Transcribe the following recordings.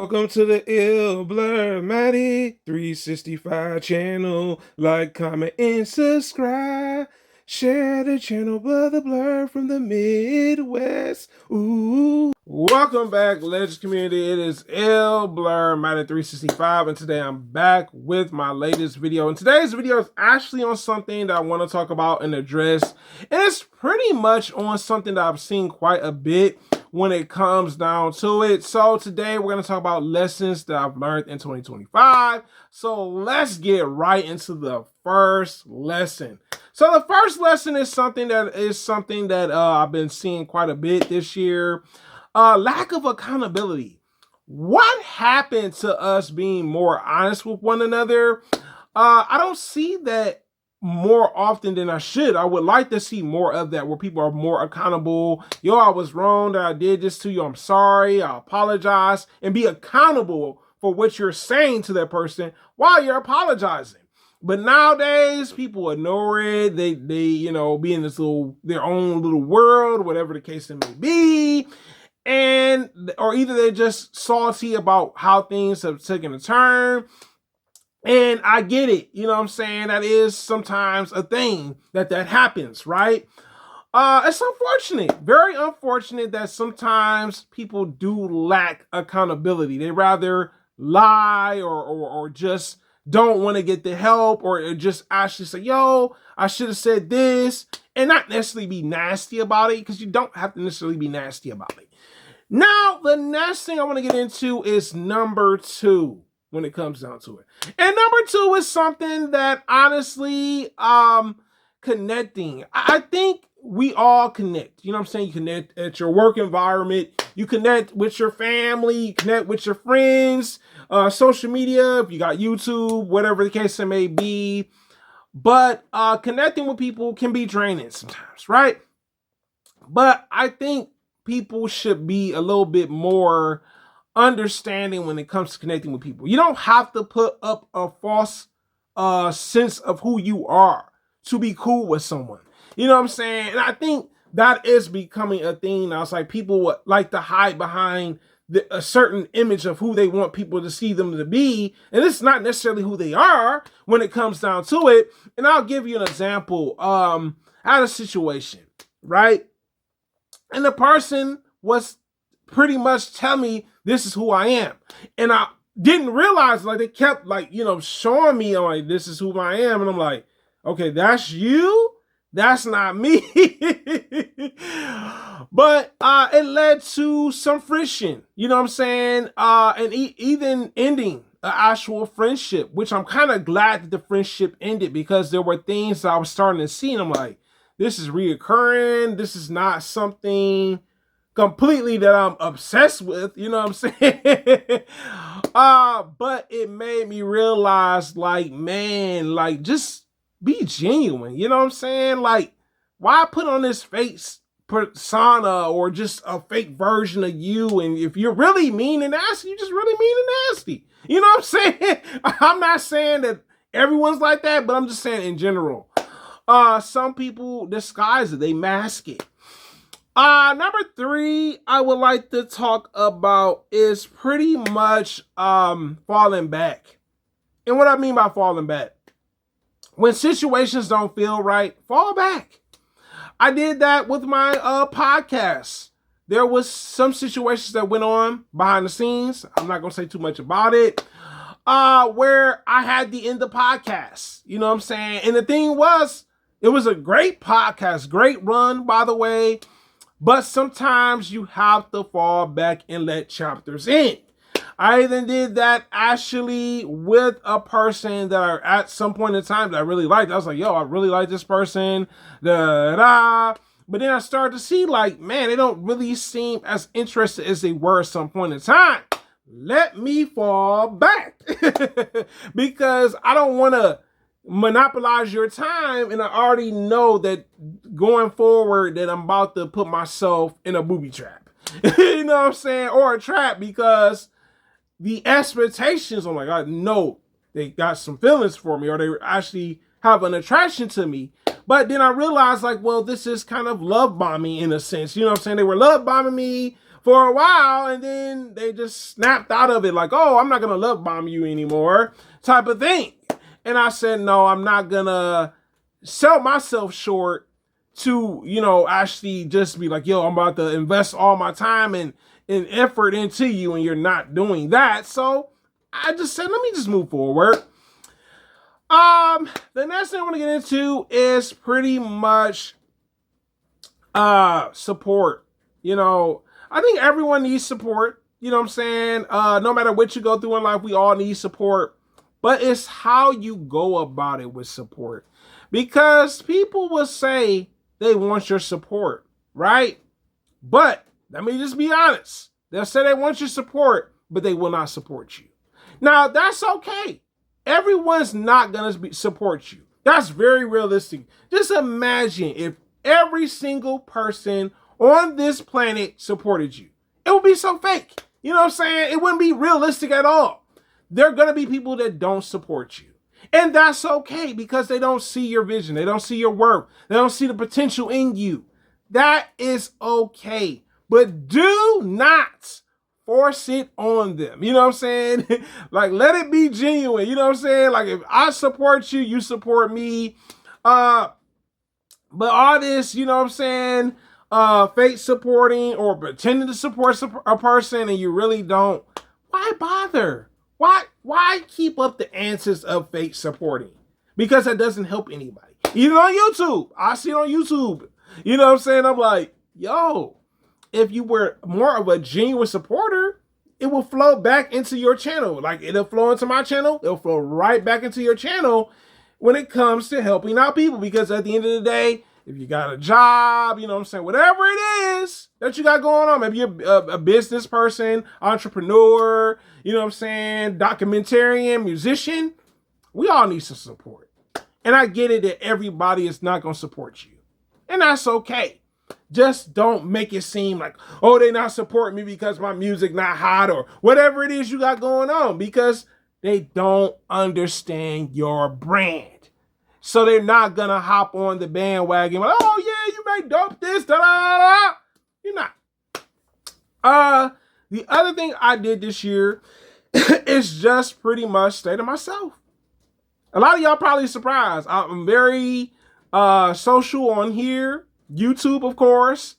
Welcome to the Ill Blur Matty 365 channel. Like, comment, and subscribe. Share the channel, Brother Blur from the Midwest. Ooh. Welcome back, Legends community. It is Ill Blur Matty 365, and today I'm back with my latest video. And today's video is actually on something that I want to talk about and address. And it's pretty much on something that I've seen quite a bit when it comes down to it. So today we're going to talk about lessons that I've learned in 2025. So let's get right into the first lesson. So the first lesson is something that I've been seeing quite a bit this year. Lack of accountability. What happened to us being more honest with one another? I don't see that more often than I should. I would like to see more of that, where people are more accountable. Yo, I was wrong that I did this to you. I'm sorry. I apologize. And be accountable for what you're saying to that person while you're apologizing. But nowadays, people ignore it. They be in this their own little world, whatever the case it may be. Or either they're just salty about how things have taken a turn. And I get it, you know what I'm saying? That is sometimes a thing that happens, right? It's unfortunate, very unfortunate that sometimes people do lack accountability. They rather lie or just don't want to get the help, or just actually say, yo, I should have said this, and not necessarily be nasty about it, because you don't have to necessarily be nasty about it. Now, the next thing I want to get into is number 2. When it comes down to it. And number 2 is something that honestly, connecting. I think we all connect. You know what I'm saying? You connect at your work environment. You connect with your family. You connect with your friends. Social media, if you got YouTube, whatever the case it may be. But connecting with people can be draining sometimes, right? But I think people should be a little bit more understanding when it comes to connecting with people. You don't have to put up a false sense of who you are to be cool with someone. You know what I'm saying? And I think that is becoming a thing now. It's like people would like to hide behind a certain image of who they want people to see them to be. And it's not necessarily who they are when it comes down to it. And I'll give you an example. I had a situation, right? And the person was pretty much telling me this is who I am. And I didn't realize, like, they kept showing me, like, this is who I am. And I'm like, okay, that's you? That's not me. But it led to some friction, you know what I'm saying? And even ending an actual friendship, which I'm kind of glad that the friendship ended, because there were things that I was starting to see, and I'm like, this is reoccurring. This is not something completely that I'm obsessed with, you know what I'm saying? But it made me realize, like, man, like, just be genuine, you know what I'm saying? Like, why put on this fake persona or just a fake version of you? And if you're really mean and nasty, you're just really mean and nasty. You know what I'm saying? I'm not saying that everyone's like that, but I'm just saying in general. Some people disguise it, they mask it. Number 3 I would like to talk about is pretty much falling back. And what I mean by falling back, when situations don't feel right, fall back. I did that with my podcast. There was some situations that went on behind the scenes. I'm not going to say too much about it. Where I had to end the podcast. You know what I'm saying? And the thing was, it was a great podcast, great run, by the way. But sometimes you have to fall back and let chapters in. I even did that actually with a person that I, at some point in time, that I really liked. I was like, yo, I really like this person. But then I started to see, like, man, they don't really seem as interested as they were at some point in time. Let me fall back. Because I don't want to monopolize your time, and I already know that going forward that I'm about to put myself in a booby trap. You know what I'm saying? Or a trap, because the expectations, I'm like, I know they got some feelings for me, or they actually have an attraction to me. But then I realized, like, well, this is kind of love bombing in a sense. You know what I'm saying? They were love bombing me, for a while, and then they just snapped out of it like, oh, I'm not going to love bomb you anymore type of thing. And I said, no, I'm not going to sell myself short to, actually just be like, yo, I'm about to invest all my time and effort into you, and you're not doing that. So I just said, let me just move forward. The next thing I want to get into is pretty much support. I think everyone needs support. You know what I'm saying? No matter what you go through in life, we all need support. But it's how you go about it with support. Because people will say they want your support, right? But let me just be honest. They'll say they want your support, but they will not support you. Now, that's okay. Everyone's not going to support you. That's very realistic. Just imagine if every single person on this planet supported you. It would be so fake. You know what I'm saying? It wouldn't be realistic at all. There are going to be people that don't support you. And that's okay because they don't see your vision. They don't see your worth. They don't see the potential in you. That is okay. But do not force it on them. You know what I'm saying? Like, let it be genuine. You know what I'm saying? Like, if I support you, you support me. But all this, you know what I'm saying, fake supporting or pretending to support a person and you really don't, why bother? Why keep up the answers of fake supporting? Because that doesn't help anybody. Even on YouTube. I see it on YouTube. You know what I'm saying? I'm like, yo, if you were more of a genuine supporter, it will flow back into your channel. Like, it'll flow into my channel. It'll flow right back into your channel when it comes to helping out people. Because at the end of the day, if you got a job, you know what I'm saying, whatever it is that you got going on, maybe you're a business person, entrepreneur, you know what I'm saying, documentarian, musician, we all need some support. And I get it that everybody is not going to support you. And that's okay. Just don't make it seem like, oh, they not supporting me because my music not hot or whatever it is you got going on, because they don't understand your brand. So they're not going to hop on the bandwagon. Like, oh, yeah, you may dope this, da-da-da-da. You're not. The other thing I did this year is just pretty much stay to myself. A lot of y'all probably surprised. I'm very social on here. YouTube, of course.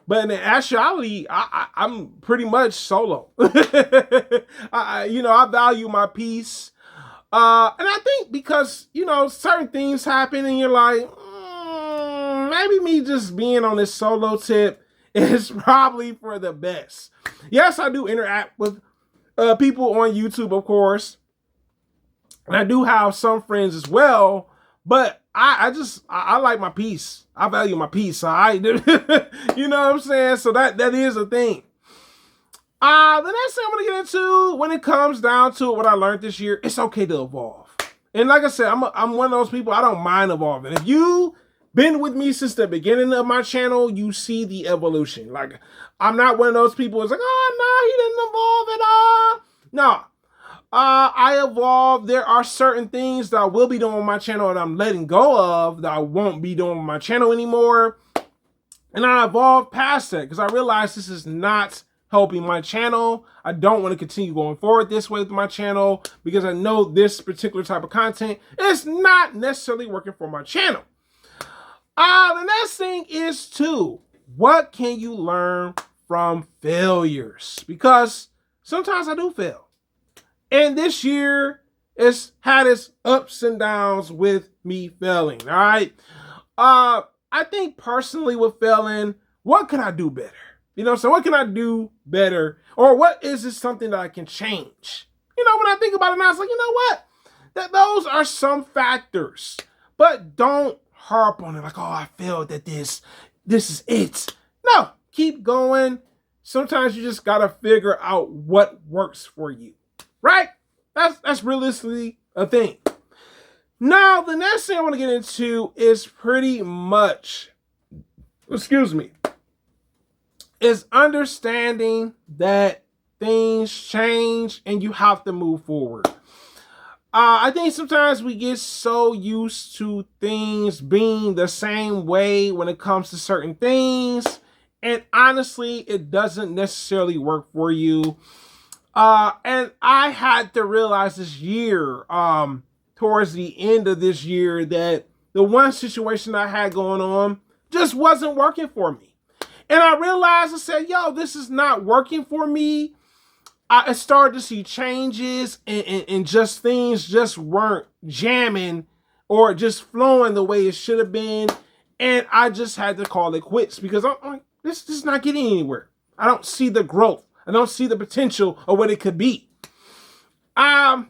But in actuality, I'm pretty much solo. I value my peace. And I think because, certain things happen and you're like, maybe me just being on this solo tip is probably for the best. Yes, I do interact with people on YouTube, of course. And I do have some friends as well. But I like my peace. I value my peace. All right? You know what I'm saying? So that is a thing. The next thing I'm going to get into, when it comes down to what I learned this year, it's okay to evolve. And like I said, I'm one of those people, I don't mind evolving. If you've been with me since the beginning of my channel, you see the evolution. Like, I'm not one of those people who's like, oh, no, he didn't evolve at all. No. I evolved. There are certain things that I will be doing on my channel and I'm letting go of that I won't be doing on my channel anymore. And I evolved past that because I realized this is not helping my channel. I don't want to continue going forward this way with my channel because I know this particular type of content is not necessarily working for my channel. The next thing is what can you learn from failures? Because sometimes I do fail. And this year it's had its ups and downs with me failing. All right. I think personally with failing, what can I do better? So what can I do better? Or what is this something that I can change? When I think about it now, it's like, you know what? Those are some factors. But don't harp on it like, oh, I failed at this. This is it. No, keep going. Sometimes you just got to figure out what works for you. Right? That's realistically a thing. Now, the next thing I want to get into is pretty much, is understanding that things change and you have to move forward. I think sometimes we get so used to things being the same way when it comes to certain things, And honestly, it doesn't necessarily work for you. And I had to realize this year, towards the end of this year, that the one situation I had going on just wasn't working for me. And I realized, I said, yo, this is not working for me. I started to see changes, and just things just weren't jamming or just flowing the way it should have been. And I just had to call it quits because I'm like, this is not getting anywhere. I don't see the growth. I don't see the potential of what it could be. The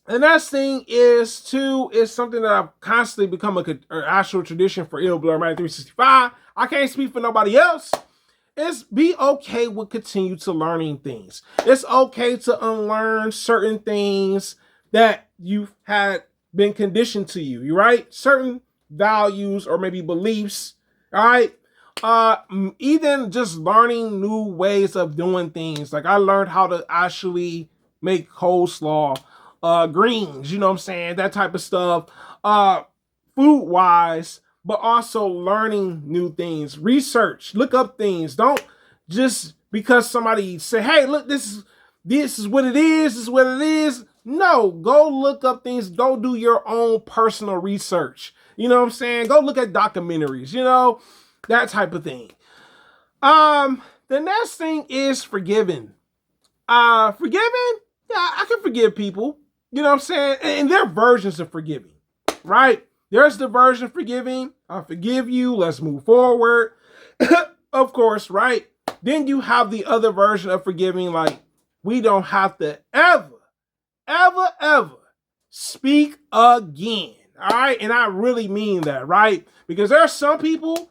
next thing is something that I've constantly become an actual tradition for Ill Blur Man 365. I can't speak for nobody else. It's be okay with continue to learning things. It's okay to unlearn certain things that you've had been conditioned to you, right? Certain values or maybe beliefs, all right? Even just learning new ways of doing things. Like I learned how to actually make coleslaw, greens, you know what I'm saying? That type of stuff. Food wise, but also learning new things, research, look up things. Don't just because somebody say, hey, look, this is what it is, this is what it is. No, go look up things, go do your own personal research. You know what I'm saying? Go look at documentaries, you know, that type of thing. The next thing is forgiving. Forgiving? Yeah, I can forgive people. You know what I'm saying? And there are versions of forgiving, right? There's the version of forgiving. I forgive you. Let's move forward. Of course, right? Then you have the other version of forgiving, like we don't have to ever speak again. All right. And I really mean that, right? Because there are some people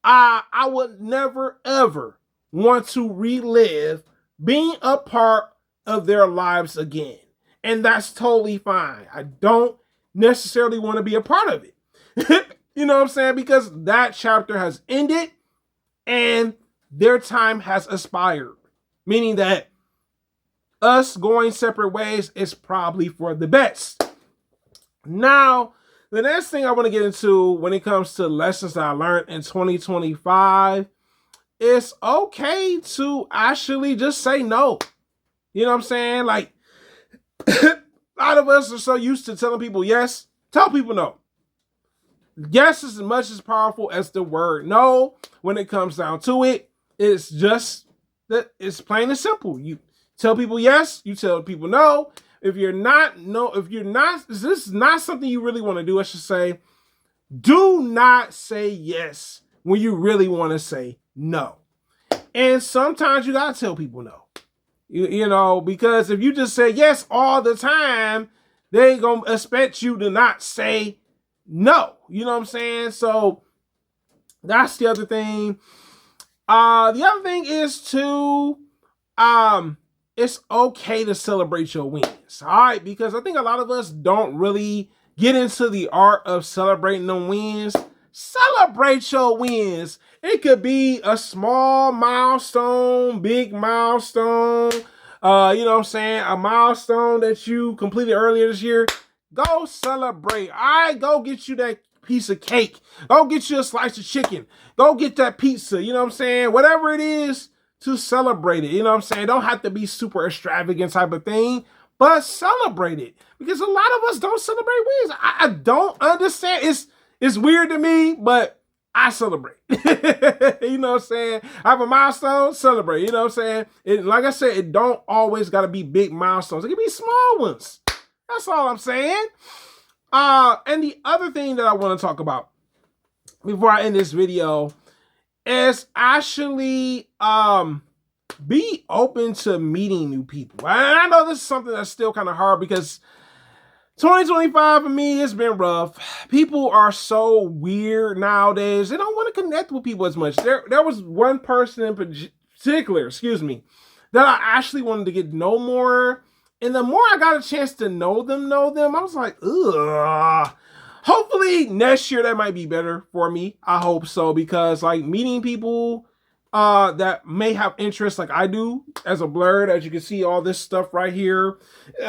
I would never, ever want to relive being a part of their lives again. And that's totally fine. I don't necessarily want to be a part of it. You know what I'm saying? Because that chapter has ended and their time has expired. Meaning that us going separate ways is probably for the best. Now, the next thing I want to get into when it comes to lessons that I learned in 2025, it's okay to actually just say no. You know what I'm saying? Like, a lot of us are so used to telling people yes. Tell people no. Yes is as much as powerful as the word no. When it comes down to it, it's just that it's plain and simple. You tell people yes, you tell people no. If this is not something you really want to do, I should say, do not say yes when you really want to say no. And sometimes you gotta tell people no. You know, because if you just say yes all the time, they ain't gonna expect you to not say no. You know what I'm saying? So that's the other thing. The other thing is it's okay to celebrate your wins. All right, because I think a lot of us don't really get into the art of celebrating them wins. Celebrate your wins. It could be a small milestone, big milestone. You know what I'm saying? A milestone that you completed earlier this year. Go celebrate. All right, go get you that piece of cake. Go get you a slice of chicken. Go get that pizza. You know what I'm saying? Whatever it is to celebrate it. You know what I'm saying? Don't have to be super extravagant type of thing, but celebrate it. Because a lot of us don't celebrate wins. I don't understand. It's weird to me, but I celebrate. You know what I'm saying? I have a milestone, celebrate. You know what I'm saying? Like I said, it don't always got to be big milestones. It can be small ones. That's all I'm saying. And the other thing that I want to talk about before I end this video is actually be open to meeting new people. And I know this is something that's still kind of hard because 2025 for me, it's been rough. People are so weird nowadays. They don't want to connect with people as much. There was one person in particular, that I actually wanted to get to know more. And the more I got a chance to know them, I was like, ugh. Hopefully next year that might be better for me. I hope so, because like meeting people that may have interests like I do as a blurred, as you can see all this stuff right here, you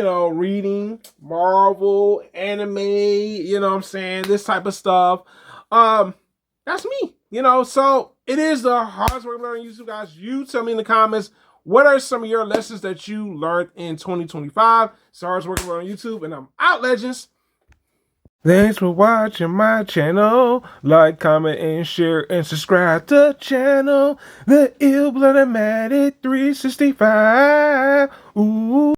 know, reading, Marvel, anime, you know what I'm saying, this type of stuff. That's me. You know, so it is the hardest work learning YouTube, guys. You tell me in the comments, what are some of your lessons that you learned in 2025? It's the hardest work learning YouTube, and I'm out, legends. Thanks for watching my channel. Like, comment, and share, and subscribe to the channel. The Illbloodamatic 365. Ooh.